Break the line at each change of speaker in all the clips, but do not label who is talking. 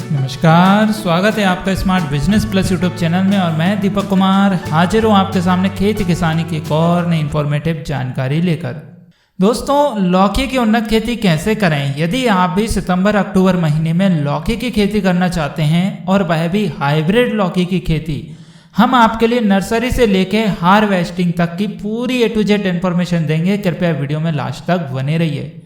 नमस्कार, स्वागत है आपका smart business plus YouTube channel में और मैं दीपक कुमार हाजिर हूँ आपके सामने खेती किसानी की एक और नई इन्फॉर्मेटिव जानकारी लेकर। दोस्तों, लौकी की उन्नत खेती कैसे करें? यदि आप भी सितंबर अक्टूबर महीने में लौकी की खेती करना चाहते हैं और वह भी हाइब्रिड लौकी की खेती, हम आपके लिए नर्सरी से लेके हार्वेस्टिंग तक की पूरी A to Z इन्फॉर्मेशन देंगे। कृपया वीडियो में लास्ट तक बने रहिए।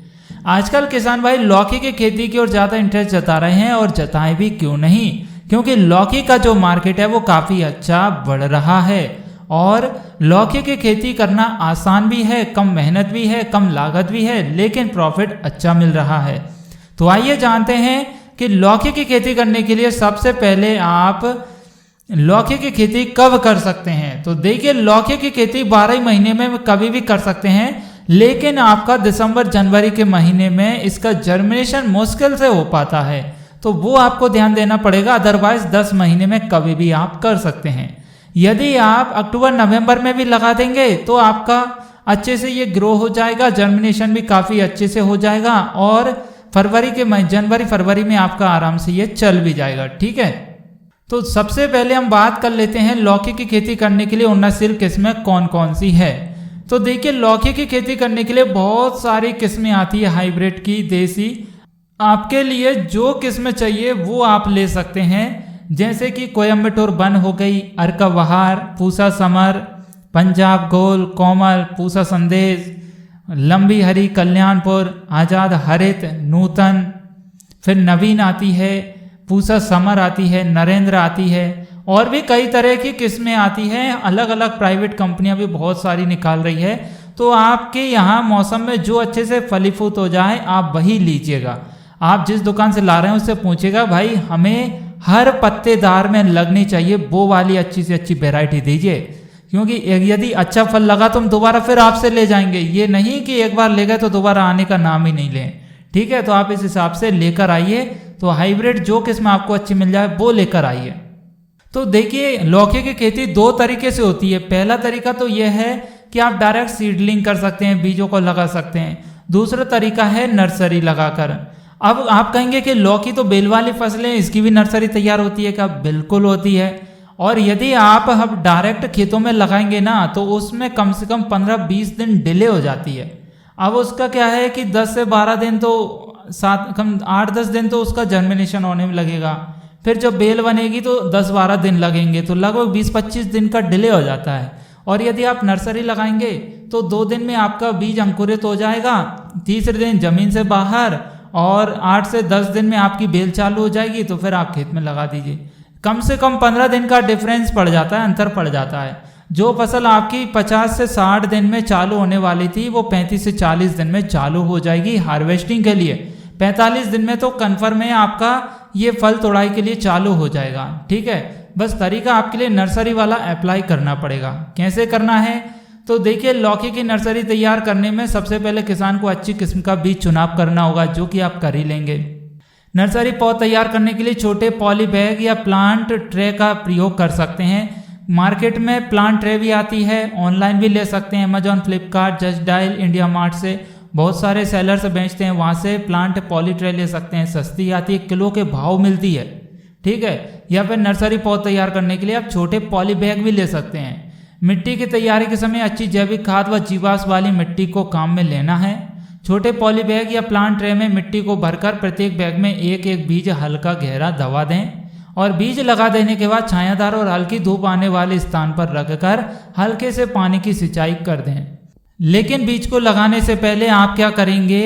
आजकल किसान भाई लौकी की खेती की ओर ज़्यादा इंटरेस्ट जता रहे हैं और जताएं भी क्यों नहीं, क्योंकि लौकी का जो मार्केट है वो काफ़ी अच्छा बढ़ रहा है और लौकी की खेती करना आसान भी है, कम मेहनत भी है, कम लागत भी है, लेकिन प्रॉफिट अच्छा मिल रहा है। तो आइए जानते हैं कि लौकी की खेती करने के लिए सबसे पहले आप लौकी की खेती कब कर सकते हैं। तो देखिए, लौकी की खेती 12 महीने में कभी भी कर सकते हैं, लेकिन आपका दिसंबर जनवरी के महीने में इसका जर्मिनेशन मुश्किल से हो पाता है, तो वो आपको ध्यान देना पड़ेगा। अदरवाइज 10 महीने में कभी भी आप कर सकते हैं। यदि आप अक्टूबर नवंबर में भी लगा देंगे तो आपका अच्छे से ये ग्रो हो जाएगा, जर्मिनेशन भी काफ़ी अच्छे से हो जाएगा और जनवरी फरवरी में आपका आराम से ये चल भी जाएगा। ठीक है, तो सबसे पहले हम बात कर लेते हैं लौकी की खेती करने के लिए उन्नतशील किस्में कौन कौन सी है। तो देखिए, लौकी की खेती करने के लिए बहुत सारी किस्में आती है हाइब्रिड की, देसी। आपके लिए जो किस्में चाहिए वो आप ले सकते हैं, जैसे कि कोयम्बटूर वन हो गई, अर्का बहार, पूसा समर, पंजाब गोल, कोमल, पूसा संदेश, लंबी हरी, कल्याणपुर, आज़ाद हरित, नूतन, फिर नवीन आती है, पूसा समर आती है, नरेंद्र आती है और भी कई तरह की किस्में आती हैं। अलग अलग प्राइवेट कंपनियां भी बहुत सारी निकाल रही है। तो आपके यहाँ मौसम में जो अच्छे से फलीफूट हो जाए आप वही लीजिएगा। आप जिस दुकान से ला रहे हैं उससे पूछिएगा, भाई हमें हर पत्तेदार में लगनी चाहिए वो वाली अच्छी से अच्छी वेराइटी दीजिए, क्योंकि यदि अच्छा फल लगा तो हम दोबारा फिर आपसे ले जाएंगे। ये नहीं कि एक बार ले गए तो दोबारा आने का नाम ही नहीं लें। ठीक है, तो आप इस हिसाब से लेकर आइए। तो हाइब्रिड जो किस्म आपको अच्छी मिल जाए वो लेकर आइए। तो देखिए, लौकी की खेती 2 तरीके से होती है। पहला तरीका तो यह है कि आप डायरेक्ट सीडलिंग कर सकते हैं, बीजों को लगा सकते हैं। दूसरा तरीका है नर्सरी लगाकर। अब आप कहेंगे कि लौकी तो बेल वाली फसलें, इसकी भी नर्सरी तैयार होती है क्या? बिल्कुल होती है। और यदि आप अब डायरेक्ट खेतों में लगाएंगे ना तो उसमें कम से कम 15-20 दिन डिले हो जाती है। अब उसका क्या है कि 10 से 12 दिन तो 8-10 दिन तो उसका जर्मिनेशन होने में लगेगा। फिर जब बेल बनेगी तो 10-12 दिन लगेंगे, तो लगभग 20-25 दिन का डिले हो जाता है। और यदि आप नर्सरी लगाएंगे तो 2 दिन में आपका बीज अंकुरित हो जाएगा, तीसरे दिन जमीन से बाहर और 8 से 10 दिन में आपकी बेल चालू हो जाएगी। तो फिर आप खेत में लगा दीजिए। कम से कम 15 दिन का डिफरेंस पड़ जाता है, अंतर पड़ जाता है। जो फसल आपकी 50 से 60 दिन में चालू होने वाली थी वो 35 से 40 दिन में चालू हो जाएगी हार्वेस्टिंग के लिए। 45 दिन में तो कन्फर्म है आपका ये फल तोड़ाई के लिए चालू हो जाएगा। ठीक है, बस तरीका आपके लिए नर्सरी वाला अप्लाई करना पड़ेगा। कैसे करना है? तो देखिए, लौकी की नर्सरी तैयार करने में सबसे पहले किसान को अच्छी किस्म का बीज चुनाव करना होगा, जो कि आप कर ही लेंगे। नर्सरी पौध तैयार करने के लिए छोटे पॉली बैग या प्लांट ट्रे का प्रयोग कर सकते हैं। मार्केट में प्लांट ट्रे भी आती है, ऑनलाइन भी ले सकते हैं। Amazon, Flipkart, just dial, India mart से बहुत सारे सेलर्स बेचते हैं, वहाँ से प्लांट पॉली ट्रे ले सकते हैं। सस्ती आती है, किलो के भाव मिलती है। ठीक है, या फिर नर्सरी पौध तैयार करने के लिए आप छोटे पॉली बैग भी ले सकते हैं। मिट्टी की तैयारी के समय अच्छी जैविक खाद व जीवाश्म वाली मिट्टी को काम में लेना है। छोटे पॉली बैग या प्लांट ट्रे में मिट्टी को भरकर प्रत्येक बैग में एक बीज हल्का गहरा दबा दें और बीज लगा देने के बाद छायादार और हल्की धूप आने वाले स्थान पर रखकर हल्के से पानी की सिंचाई कर दें। लेकिन बीज को लगाने से पहले आप क्या करेंगे,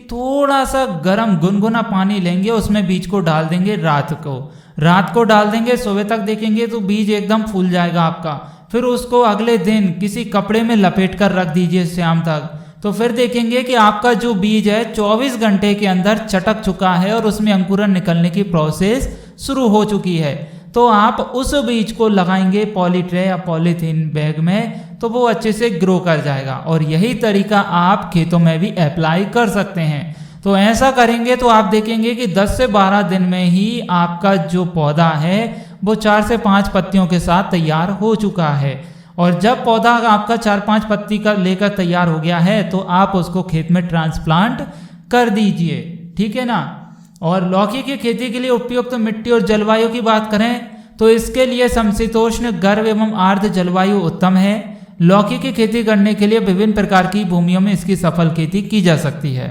थोड़ा सा गर्म गुनगुना पानी लेंगे, उसमें बीज को डाल देंगे। रात को डाल देंगे, सुबह तक देखेंगे तो बीज एकदम फूल जाएगा आपका। फिर उसको अगले दिन किसी कपड़े में लपेट कर रख दीजिए शाम तक। तो फिर देखेंगे कि आपका जो बीज है 24 घंटे के अंदर चटक चुका है और उसमें अंकुरन निकलने की प्रोसेस शुरू हो चुकी है। तो आप उस बीज को लगाएंगे पॉली ट्रे या पॉलीथीन बैग में, तो वो अच्छे से ग्रो कर जाएगा। और यही तरीका आप खेतों में भी अप्लाई कर सकते हैं। तो ऐसा करेंगे तो आप देखेंगे कि 10 से 12 दिन में ही आपका जो पौधा है वो 4 से 5 पत्तियों के साथ तैयार हो चुका है। और जब पौधा आपका 4-5 पत्ती का लेकर तैयार हो गया है तो आप उसको खेत में ट्रांसप्लांट कर दीजिए। ठीक है ना। और लौकी की खेती के लिए उपयुक्त मिट्टी और जलवायु की बात करें तो इसके लिए समशीतोष्ण, गर्म एवं आर्द्र जलवायु उत्तम है। लौकी की खेती करने के लिए विभिन्न प्रकार की भूमियों में इसकी सफल खेती की जा सकती है।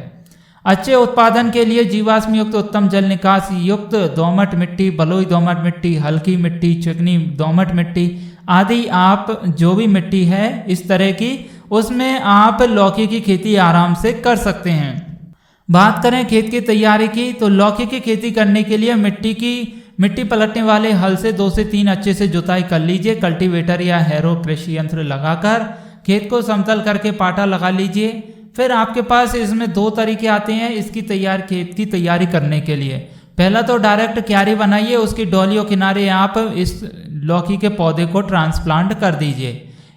अच्छे उत्पादन के लिए जीवाश्म युक्त, उत्तम जल निकास युक्त दोमट मिट्टी, बलुई दोमट मिट्टी, हल्की मिट्टी, चिकनी दोमट मिट्टी आदि, आप जो भी मिट्टी है इस तरह की, उसमें आप लौकी की खेती आराम से कर सकते हैं। बात करें खेत की तैयारी की तो लौकी की खेती करने के लिए मिट्टी पलटने वाले हल से 2 से 3 अच्छे से जुताई कर लीजिए। कल्टीवेटर या हैरो कृषि यंत्र लगाकर खेत को समतल करके पाटा लगा लीजिए। फिर आपके पास इसमें 2 तरीके आते हैं इसकी खेत की तैयारी करने के लिए। पहला तो डायरेक्ट क्यारी बनाइए, उसकी डोलियों किनारे आप इस लौकी के पौधे को ट्रांसप्लांट कर दीजिए,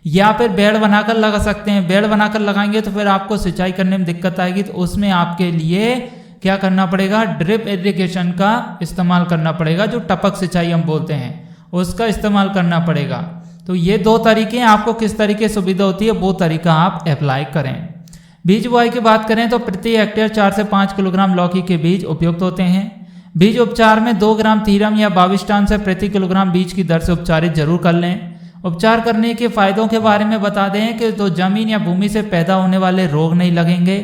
या फिर बेड़ बनाकर लगा सकते हैं। बेड़ बनाकर लगाएंगे तो फिर आपको सिंचाई करने में दिक्कत आएगी, तो उसमें आपके लिए क्या करना पड़ेगा, ड्रिप इरिगेशन का इस्तेमाल करना पड़ेगा, जो टपक सिंचाई हम बोलते हैं उसका इस्तेमाल करना पड़ेगा। तो ये 2 तरीके हैं, आपको किस तरीके सुविधा होती है वो तरीका आप अप्लाई करें। बीज बुआई की बात करें तो प्रति हेक्टेयर 4 से 5 किलोग्राम लौकी के बीज उपयुक्त होते हैं। बीज उपचार में 2 ग्राम थीरम या 22 टन से प्रति किलोग्राम बीज की दर से उपचारित जरूर कर लें। उपचार करने के फायदों के बारे में बता दें कि तो जमीन या भूमि से पैदा होने वाले रोग नहीं लगेंगे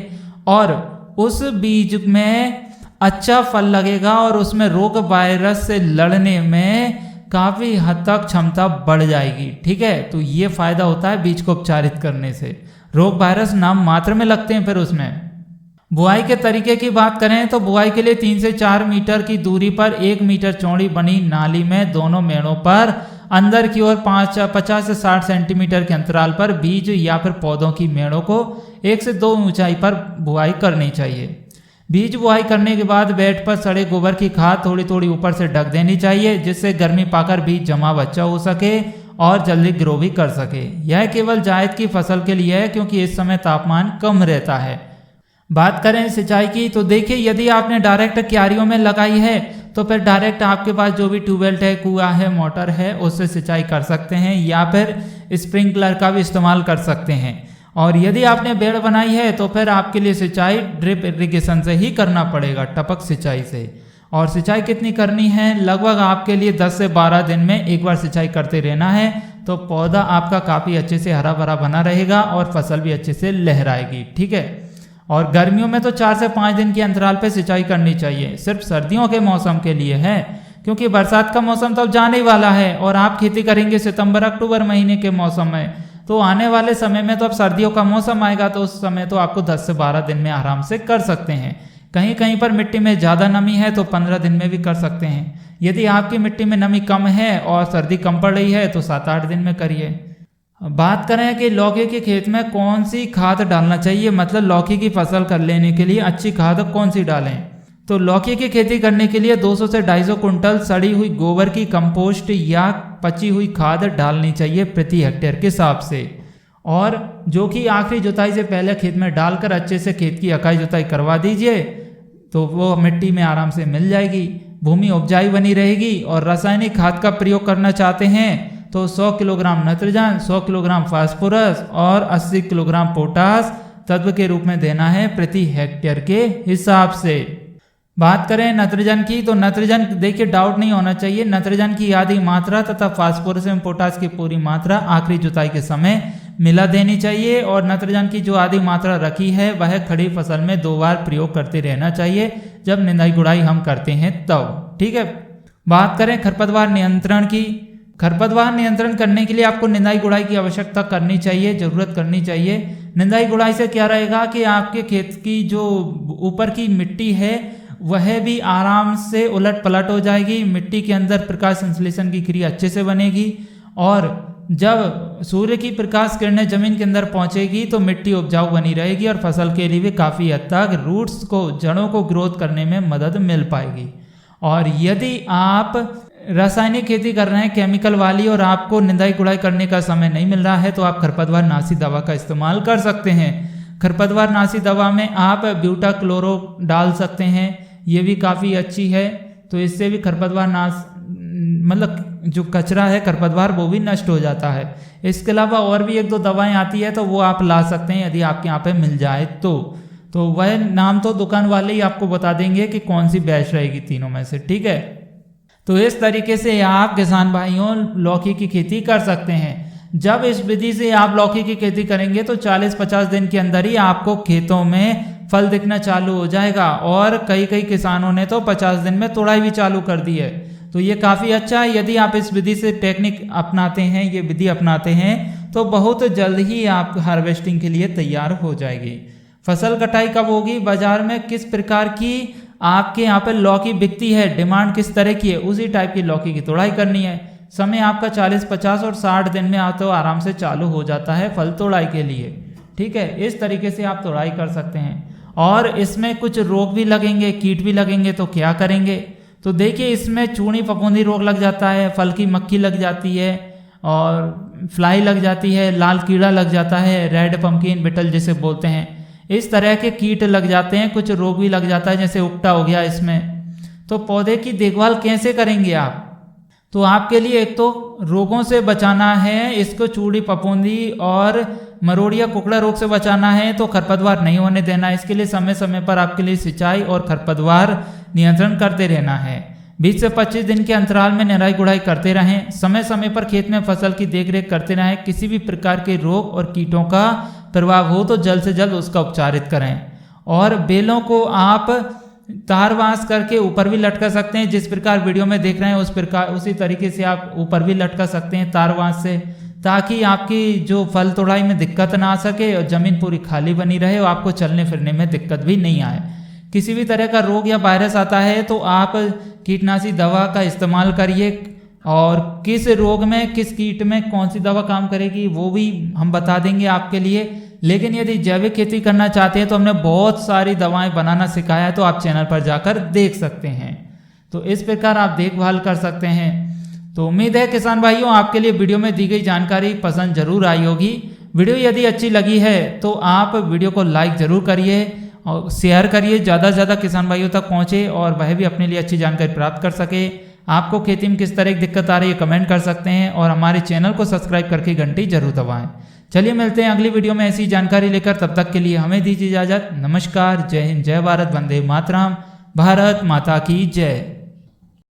और उस बीज में अच्छा फल लगेगा और उसमें रोग वायरस से लड़ने में काफ़ी हद तक क्षमता बढ़ जाएगी। ठीक है, तो ये फायदा होता है बीज को उपचारित करने से। रोग वायरस नाम मात्र में लगते हैं। फिर उसमें बुआई के तरीके की बात करें तो बुआई के लिए 3 से 4 मीटर की दूरी पर 1 मीटर चौड़ी बनी नाली में दोनों मेड़ों पर अंदर की ओर 50 से 60 सेंटीमीटर के अंतराल पर बीज या फिर पौधों की मेड़ों को 1 से 2 ऊंचाई पर बुआई करनी चाहिए। बीज बुआई करने के बाद बेड पर सड़े गोबर की खाद थोड़ी थोड़ी ऊपर से ढक देनी चाहिए, जिससे गर्मी पाकर बीज जमा बच्चा हो सके और जल्दी ग्रो भी कर सके। यह केवल जायद की फसल के लिए है क्योंकि इस समय तापमान कम रहता है। बात करें सिंचाई की तो देखिए, यदि आपने डायरेक्ट क्यारियों में लगाई है तो फिर डायरेक्ट आपके पास जो भी ट्यूबवेल है, कुआं है, मोटर है, उससे सिंचाई कर सकते हैं या फिर स्प्रिंकलर का भी इस्तेमाल कर सकते हैं। और यदि आपने बेड़ बनाई है तो फिर आपके लिए सिंचाई ड्रिप इरिगेशन से ही करना पड़ेगा, टपक सिंचाई से। और सिंचाई कितनी करनी है, लगभग आपके लिए 10 से 12 दिन में एक बार सिंचाई करते रहना है, तो पौधा आपका काफ़ी अच्छे से हरा भरा बना रहेगा और फसल भी अच्छे से लहराएगी। ठीक है, और गर्मियों में तो 4 से 5 दिन के अंतराल पे सिंचाई करनी चाहिए। सिर्फ सर्दियों के मौसम के लिए है, क्योंकि बरसात का मौसम तो अब जाने ही वाला है और आप खेती करेंगे सितंबर अक्टूबर महीने के मौसम में, तो आने वाले समय में तो अब सर्दियों का मौसम आएगा, तो उस समय तो आपको 10 से 12 दिन में आराम से कर सकते हैं। कहीं कहीं पर मिट्टी में ज़्यादा नमी है तो 15 दिन में भी कर सकते हैं। यदि आपकी मिट्टी में नमी कम है और सर्दी कम पड़ रही है तो 7-8 दिन में करिए। बात करें कि लौकी के खेत में कौन सी खाद डालना चाहिए, मतलब लौकी की फसल कर लेने के लिए अच्छी खाद कौन सी डालें, तो लौकी की खेती करने के लिए 200 से 250 कुंटल सड़ी हुई गोबर की कंपोस्ट या पची हुई खाद डालनी चाहिए प्रति हेक्टेयर के हिसाब से, और जो कि आखिरी जुताई से पहले खेत में डालकर अच्छे से खेत की अकाई जुताई करवा दीजिए, तो वो मिट्टी में आराम से मिल जाएगी, भूमि उपजाऊ बनी रहेगी। और रासायनिक खाद का प्रयोग करना चाहते हैं तो 100 किलोग्राम नाइट्रोजन, 100 किलोग्राम फास्फोरस और 80 किलोग्राम पोटास तत्व के रूप में देना है प्रति हेक्टेयर के हिसाब से। बात करें नाइट्रोजन की तो नाइट्रोजन देखिए डाउट नहीं होना चाहिए, नाइट्रोजन की आधी मात्रा तथा फास्फोरस एवं पोटास की पूरी मात्रा आखिरी जुताई के समय मिला देनी चाहिए। और नाइट्रोजन की जो आधी मात्रा रखी है वह खड़ी फसल में 2 बार प्रयोग करते रहना चाहिए, जब निंदाई गुड़ाई हम करते हैं तब। ठीक है, बात करें खरपतवार नियंत्रण की, खरपतवार नियंत्रण करने के लिए आपको निंदाई गुड़ाई की आवश्यकता करनी चाहिए, जरूरत करनी चाहिए। निंदाई गुड़ाई से क्या रहेगा कि आपके खेत की जो ऊपर की मिट्टी है वह भी आराम से उलट पलट हो जाएगी, मिट्टी के अंदर प्रकाश संश्लेषण की क्रिया अच्छे से बनेगी, और जब सूर्य की प्रकाश किरणें जमीन के अंदर पहुंचेगी तो मिट्टी उपजाऊ बनी रहेगी और फसल के लिए भी काफ़ी हद तक रूट्स को, जड़ों को ग्रोथ करने में मदद मिल पाएगी। और यदि आप रासायनिक खेती कर रहे हैं केमिकल वाली और आपको निंदाई गुड़ाई करने का समय नहीं मिल रहा है तो आप खरपतवार नाशी दवा का इस्तेमाल कर सकते हैं। खरपतवार नाशी दवा में आप ब्यूटाक्लोरो डाल सकते हैं, ये भी काफ़ी अच्छी है, तो इससे भी खरपतवार नाश मतलब जो कचरा है खरपतवार वो भी नष्ट हो जाता है। इसके अलावा और भी 1-2 दवाएं आती है तो वो आप ला सकते हैं यदि आपके यहाँ पे मिल जाए तो वह नाम तो दुकान वाले ही आपको बता देंगे कि कौन सी बैच रहेगी तीनों में से, ठीक है। तो इस तरीके से आप किसान भाइयों लौकी की खेती कर सकते हैं। जब इस विधि से आप लौकी की खेती करेंगे तो 40-50 दिन के अंदर ही आपको खेतों में फल दिखना चालू हो जाएगा, और कई किसानों ने तो 50 दिन में तोड़ाई भी चालू कर दी है। तो ये काफ़ी अच्छा है। यदि आप इस विधि से टेक्निक अपनाते हैं, ये विधि अपनाते हैं, तो बहुत जल्द ही आप हार्वेस्टिंग के लिए तैयार हो जाएगी। फसल कटाई कब होगी, बाजार में किस प्रकार की आपके यहाँ पर लौकी बिकती है, डिमांड किस तरह की है, उसी टाइप की लौकी की तोड़ाई करनी है। समय आपका 40, 50 और 60 दिन में तो आराम से चालू हो जाता है फल तोड़ाई के लिए, ठीक है। इस तरीके से आप तोड़ाई कर सकते हैं। और इसमें कुछ रोग भी लगेंगे, कीट भी लगेंगे, तो क्या करेंगे, तो देखिए इसमें चूनी फफूंदी रोग लग जाता है, फल की मक्खी लग जाती है, और फ्लाई लग जाती है, लाल कीड़ा लग जाता है, रेड पम्पकिन बिटल जिसे बोलते हैं, इस तरह के कीट लग जाते हैं। कुछ रोग भी लग जाता है, जैसे उकटा हो गया इसमें। तो पौधे की देखभाल कैसे करेंगे आप, तो आपके लिए एक तो रोगों से बचाना है, इसको चूड़ी फफूंदी और मरोड़िया कुकड़ा रोग से बचाना है, तो खरपतवार नहीं होने देना है। इसके लिए समय समय पर आपके लिए सिंचाई और खरपतवार नियंत्रण करते रहना है। 20 से 25 दिन के अंतराल में निराई गुड़ाई करते रहें। समय समय पर खेत में फसल की देखरेख करते रहें। किसी भी प्रकार के रोग और कीटों का प्रभाव हो तो जल्द से जल्द उसका उपचारित करें। और बेलों को आप तारवास करके ऊपर भी लटका सकते हैं, जिस प्रकार वीडियो में देख रहे हैं उस प्रकार उसी तरीके से आप ऊपर भी लटका सकते हैं तारवास से, ताकि आपकी जो फल तोड़ाई में दिक्कत ना आ सके और ज़मीन पूरी खाली बनी रहे और आपको चलने फिरने में दिक्कत भी नहीं आए। किसी भी तरह का रोग या वायरस आता है तो आप कीटनाशी दवा का इस्तेमाल करिए, और किस रोग में किस कीट में कौन सी दवा काम करेगी वो भी हम बता देंगे आपके लिए। लेकिन यदि जैविक खेती करना चाहते हैं तो हमने बहुत सारी दवाएं बनाना सिखाया है, तो आप चैनल पर जाकर देख सकते हैं। तो इस प्रकार आप देखभाल कर सकते हैं। तो उम्मीद है किसान भाइयों आपके लिए वीडियो में दी गई जानकारी पसंद जरूर आई होगी। वीडियो यदि अच्छी लगी है तो आप वीडियो को लाइक जरूर करिए और शेयर करिए, ज़्यादा से ज़्यादा किसान भाइयों तक पहुँचे और वह भी अपने लिए अच्छी जानकारी प्राप्त कर सके। आपको खेती में किस तरह की दिक्कत आ रही है कमेंट कर सकते हैं, और हमारे चैनल को सब्सक्राइब करके घंटी जरूर दबाएं। चलिए मिलते हैं अगली वीडियो में ऐसी जानकारी लेकर, तब तक के लिए हमें दीजिए इजाजत। नमस्कार, जय हिंद, जय भारत, वंदे मातरम, भारत माता की जय।